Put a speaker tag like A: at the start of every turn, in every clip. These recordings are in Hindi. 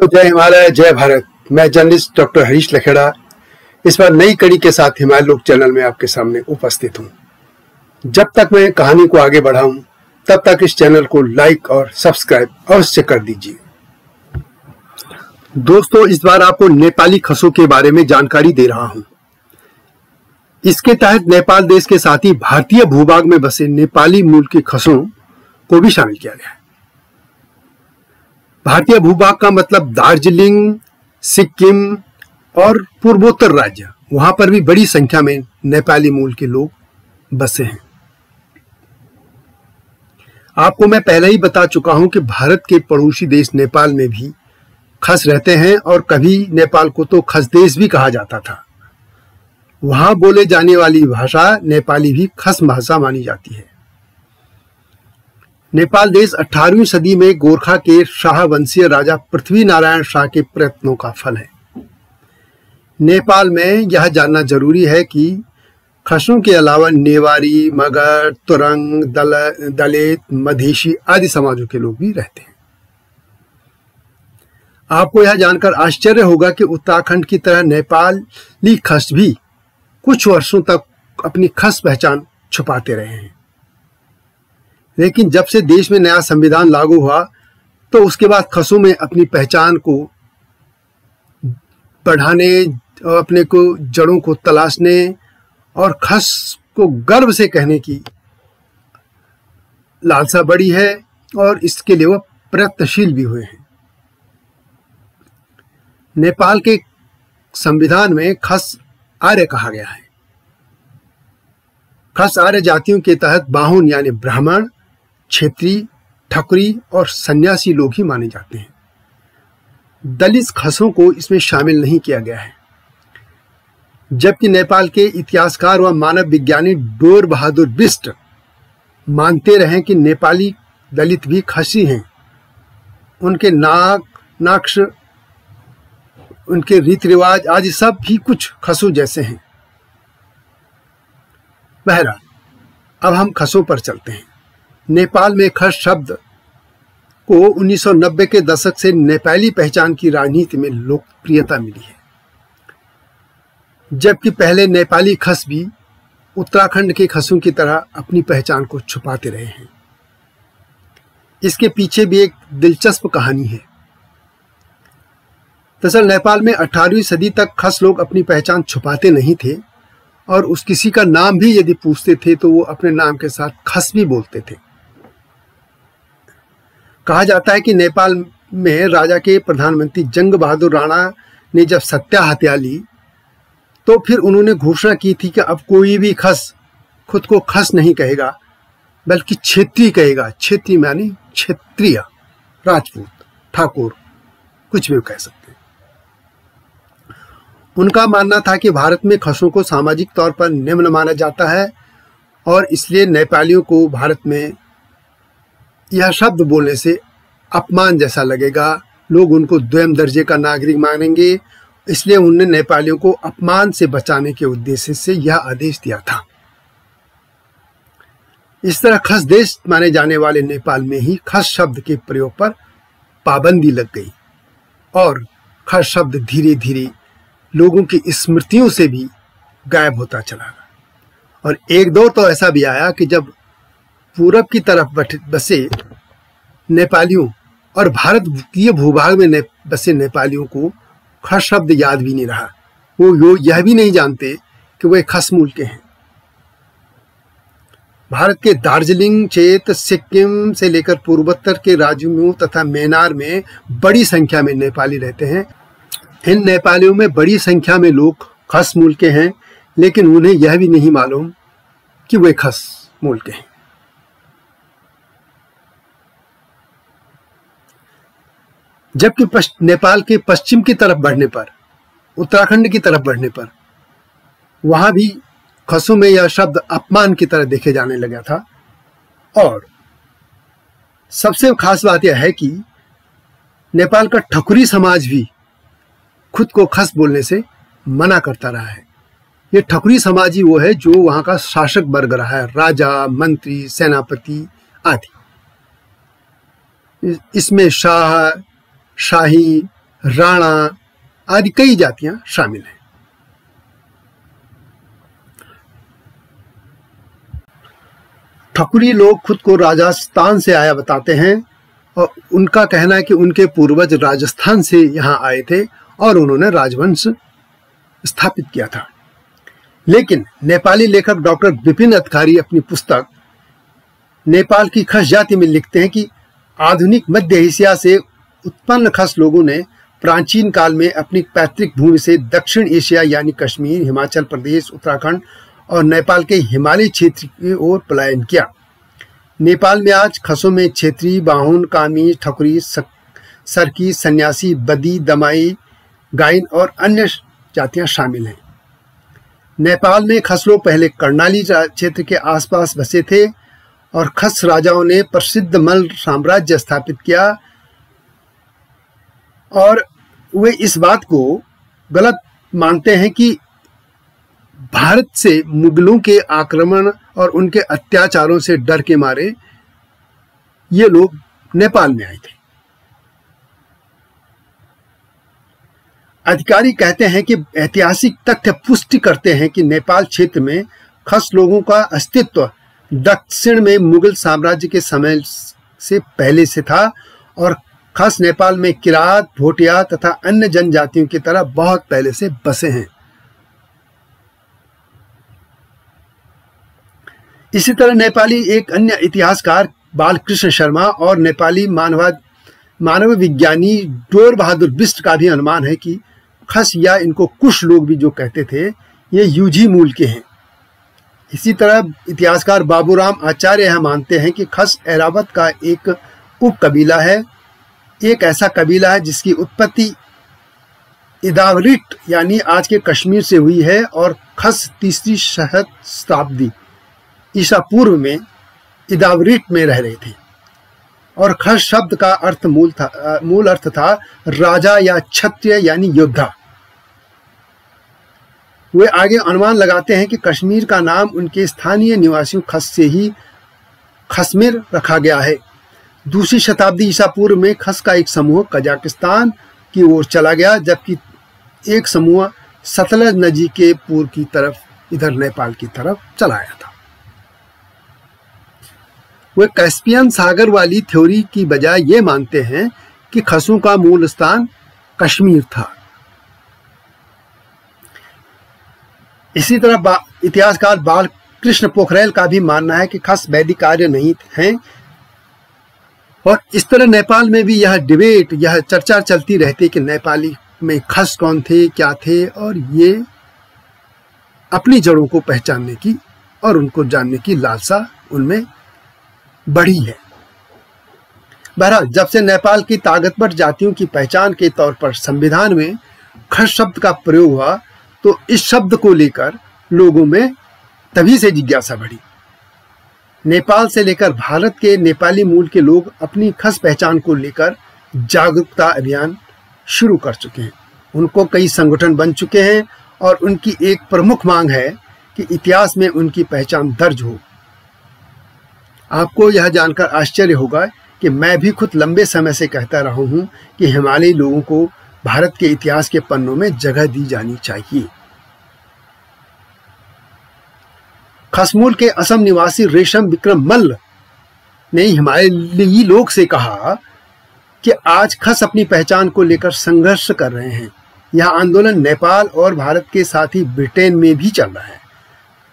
A: तो जय हिमालय, जय भारत। मैं जर्नलिस्ट डॉक्टर हरीश लखेड़ा इस बार नई कड़ी के साथ हिमालय लोक चैनल में आपके सामने उपस्थित हूँ। जब तक मैं कहानी को आगे बढ़ाऊं तब तक इस चैनल को लाइक और सब्सक्राइब अवश्य कर दीजिए। दोस्तों, इस बार आपको नेपाली खसों के बारे में जानकारी दे रहा हूं। इसके तहत नेपाल देश के साथ ही भारतीय भूभाग में बसे नेपाली मूल के खसों को भी शामिल किया गया है। भारतीय भूभाग का मतलब दार्जिलिंग, सिक्किम और पूर्वोत्तर राज्य, वहां पर भी बड़ी संख्या में नेपाली मूल के लोग बसे हैं। आपको मैं पहले ही बता चुका हूं कि भारत के पड़ोसी देश नेपाल में भी खस रहते हैं और कभी नेपाल को तो खस देश भी कहा जाता था। वहां बोले जाने वाली भाषा नेपाली भी खस भाषा मानी जाती है। नेपाल देश 18वीं सदी में गोरखा के शाह वंशीय राजा पृथ्वी नारायण शाह के प्रयत्नों का फल है। नेपाल में यह जानना जरूरी है कि खसों के अलावा नेवारी, मगर, तुरंग, दलित, मधेशी आदि समाजों के लोग भी रहते हैं। आपको यह जानकर आश्चर्य होगा कि उत्तराखंड की तरह नेपाली खस भी कुछ वर्षों तक अपनी खस पहचान छुपाते रहे हैं। लेकिन जब से देश में नया संविधान लागू हुआ तो उसके बाद खसों में अपनी पहचान को बढ़ाने और अपने को जड़ों को तलाशने और खस को गर्व से कहने की लालसा बढ़ी है और इसके लिए वह प्रयत्नशील भी हुए हैं। नेपाल के संविधान में खस आर्य कहा गया है। खस आर्य जातियों के तहत बाहुन यानी ब्राह्मण, क्षेत्रीय, ठकुरी और सन्यासी लोग ही माने जाते हैं। दलित खसों को इसमें शामिल नहीं किया गया है, जबकि नेपाल के इतिहासकार व मानव विज्ञानी डोर बहादुर बिष्ट मानते रहे कि नेपाली दलित भी खसी हैं। उनके नाक, नक्श, उनके रीति रिवाज आदि सब भी कुछ खसों जैसे हैं। बहरहाल, अब हम खसों पर चलते हैं। नेपाल में खस शब्द को 1990 के दशक से नेपाली पहचान की राजनीति में लोकप्रियता मिली है, जबकि पहले नेपाली खस भी उत्तराखंड के खसों की तरह अपनी पहचान को छुपाते रहे हैं। इसके पीछे भी एक दिलचस्प कहानी है। दरअसल नेपाल में 18वीं सदी तक खस लोग अपनी पहचान छुपाते नहीं थे और उस किसी का नाम भी यदि पूछते थे तो वो अपने नाम के साथ खस भी बोलते थे। कहा जाता है कि नेपाल में राजा के प्रधानमंत्री जंग बहादुर राणा ने जब सत्या हत्या ली तो फिर उन्होंने घोषणा की थी कि अब कोई भी खस खुद को खस नहीं कहेगा बल्कि क्षेत्रीय कहेगा। क्षेत्रीय मानी क्षेत्रीय, राजपूत, ठाकुर, कुछ भी कह सकते हैं। उनका मानना था कि भारत में खसों को सामाजिक तौर पर निम्न माना जाता है और इसलिए नेपालियों को भारत में यह शब्द बोलने से अपमान जैसा लगेगा, लोग उनको द्वितीय दर्जे का नागरिक मानेंगे। इसलिए उन्होंने नेपालियों को अपमान से बचाने के उद्देश्य से यह आदेश दिया था। इस तरह खस देश माने जाने वाले नेपाल में ही खस शब्द के प्रयोग पर पाबंदी लग गई और खस शब्द धीरे धीरे लोगों की स्मृतियों से भी गायब होता चला। और एक दौर तो ऐसा भी आया कि जब पूरब की तरफ बसे नेपालियों और भारत के भूभाग में बसे नेपालियों को खस शब्द याद भी नहीं रहा। वो यह भी नहीं जानते कि वे खस मूल के हैं। भारत के दार्जिलिंग क्षेत्र, सिक्किम से लेकर पूर्वोत्तर के राज्यों तथा म्यांमार में बड़ी संख्या में नेपाली रहते हैं। इन नेपालियों में बड़ी संख्या में लोग खस मूल के हैं, लेकिन उन्हें यह भी नहीं मालूम कि वे खस मूल के हैं। जबकि नेपाल के पश्चिम की तरफ बढ़ने पर, उत्तराखंड की तरफ बढ़ने पर, वहां भी खसों में यह शब्द अपमान की तरह देखे जाने लगा था। और सबसे खास बात यह है कि नेपाल का ठकुरी समाज भी खुद को खस बोलने से मना करता रहा है। ये ठकुरी समाज ही वो है जो वहां का शासक वर्ग रहा है, राजा, मंत्री, सेनापति आदि। इसमें शाह, शाही, राणा आदि कई जातियां शामिल हैं। ठकुरी लोग खुद को राजस्थान से आया बताते हैं और उनका कहना है कि उनके पूर्वज राजस्थान से यहाँ आए थे और उन्होंने राजवंश स्थापित किया था। लेकिन नेपाली लेखक डॉक्टर विपिन अधिकारी अपनी पुस्तक नेपाल की खस जाति में लिखते हैं कि आधुनिक मध्य एशिया से उत्पन्न खस लोगों ने प्राचीन काल में अपनी पैतृक भूमि से दक्षिण एशिया यानी कश्मीर, हिमाचल प्रदेश, उत्तराखंड और नेपाल के हिमालयी क्षेत्र की ओर पलायन किया। नेपाल में आज खसों में क्षेत्री, बाहुन, कामी, ठकुरी, सरकी, सन्यासी, बदी, दमाई, गाइन और अन्य जातियां शामिल हैं। नेपाल में खस लोग पहले कर्णाली क्षेत्र के आसपास बसे थे और खस राजाओं ने प्रसिद्ध मल्ल साम्राज्य स्थापित किया और वे इस बात को गलत मानते हैं कि भारत से मुगलों के आक्रमण और उनके अत्याचारों से डर के मारे ये लोग नेपाल में आए थे। अधिकारी कहते हैं कि ऐतिहासिक तथ्य पुष्टि करते हैं कि नेपाल क्षेत्र में खस लोगों का अस्तित्व दक्षिण में मुगल साम्राज्य के समय से पहले से था और खस नेपाल में किरात, भोटिया तथा अन्य जनजातियों की तरह बहुत पहले से बसे हैं। इसी तरह नेपाली एक अन्य इतिहासकार बालकृष्ण शर्मा और नेपाली मानव विज्ञानी डोर बहादुर बिष्ट का भी अनुमान है कि खस या इनको कुश लोग भी जो कहते थे ये यूझी मूल के हैं। इसी तरह इतिहासकार बाबूराम आचार्य यह मानते हैं कि खस ऐरावत का एक उप कबीला है, एक ऐसा कबीला है जिसकी उत्पत्ति इदावरिट यानी आज के कश्मीर से हुई है और खस 3री शताब्दी ईसा पूर्व में इदावरिट में रह रहे थे और खस शब्द का अर्थ मूल अर्थ था राजा या क्षत्रिय यानी योद्धा। वे आगे अनुमान लगाते हैं कि कश्मीर का नाम उनके स्थानीय निवासियों खस से ही खसमिर रखा गया है। 2री शताब्दी ईसा पूर्व में खस का एक समूह कजाकिस्तान की ओर चला गया जबकि एक समूह सतलज नदी के पूर्व की तरफ इधर नेपाल की तरफ चला आया था। वे कैस्पियन सागर वाली थ्योरी की बजाय ये मानते हैं कि खसों का मूल स्थान कश्मीर था। इसी तरह इतिहासकार बालकृष्ण पोखरेल का भी मानना है कि खस वैदिक आर्य नहीं हैं और इस तरह नेपाल में भी यह डिबेट, यह चर्चा चलती रहती कि नेपाली में खस कौन थे, क्या थे और ये अपनी जड़ों को पहचानने की और उनको जानने की लालसा उनमें बढ़ी है। बहरहाल जब से नेपाल की ताकतवर जातियों की पहचान के तौर पर संविधान में खस शब्द का प्रयोग हुआ तो इस शब्द को लेकर लोगों में तभी से जिज्ञासा बढ़ी। नेपाल से लेकर भारत के नेपाली मूल के लोग अपनी खस पहचान को लेकर जागरूकता अभियान शुरू कर चुके हैं। उनको कई संगठन बन चुके हैं और उनकी एक प्रमुख मांग है कि इतिहास में उनकी पहचान दर्ज हो। आपको यह जानकर आश्चर्य होगा कि मैं भी खुद लंबे समय से कहता रहा हूं कि हिमालयी लोगों को भारत के इतिहास के पन्नों में जगह दी जानी चाहिए। खसमूल के असम निवासी रेशम विक्रम मल्ल ने हिमालयी लोग से कहा कि आज खस अपनी पहचान को लेकर संघर्ष कर रहे हैं। यह आंदोलन नेपाल और भारत के साथ ही ब्रिटेन में भी चल रहा है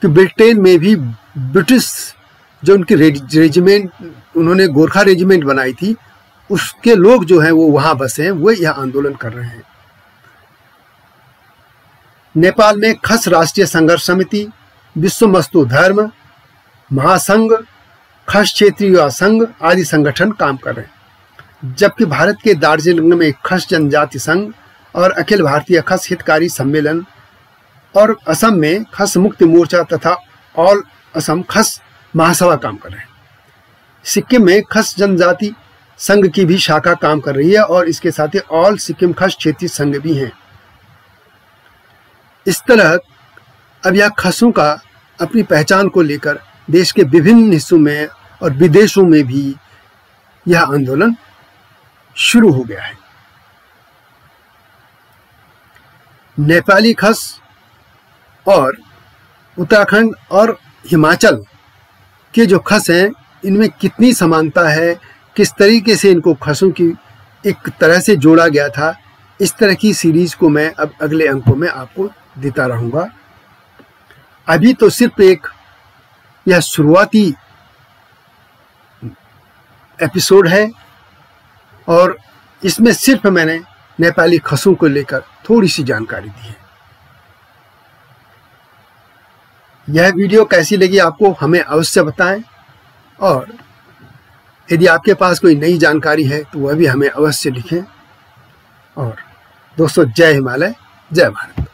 A: कि ब्रिटेन में भी ब्रिटिश जो उनकी रेजिमेंट, उन्होंने गोरखा रेजिमेंट बनाई थी, उसके लोग जो हैं वो वहां बसे हैं, वो यह आंदोलन कर रहे हैं। नेपाल में खस राष्ट्रीय संघर्ष समिति, विश्व मजदूर धर्म महासंघ, खस क्षेत्रीय युवा संघ आदि संगठन काम कर रहे हैं, जबकि भारत के दार्जिलिंग में खस जनजाति संघ और अखिल भारतीय खस हितकारी सम्मेलन और असम में खस मुक्ति मोर्चा तथा ऑल असम खस महासभा काम कर रहे हैं। सिक्किम में खस जनजाति संघ की भी शाखा काम कर रही है और इसके साथ ही ऑल सिक्किम खस क्षेत्रीय संघ भी हैं। इस तरह अब यह खसों का अपनी पहचान को लेकर देश के विभिन्न हिस्सों में और विदेशों में भी यह आंदोलन शुरू हो गया है। नेपाली खस और उत्तराखंड और हिमाचल के जो खस हैं इनमें कितनी समानता है, किस तरीके से इनको खसों की एक तरह से जोड़ा गया था, इस तरह की सीरीज को मैं अब अगले अंकों में आपको देता रहूँगा। अभी तो सिर्फ एक यह शुरुआती एपिसोड है और इसमें सिर्फ मैंने नेपाली खसों को लेकर थोड़ी सी जानकारी दी है। यह वीडियो कैसी लगी आपको हमें अवश्य बताएं और यदि आपके पास कोई नई जानकारी है तो वह भी हमें अवश्य लिखें। और दोस्तों, जय हिमालय, जय भारत।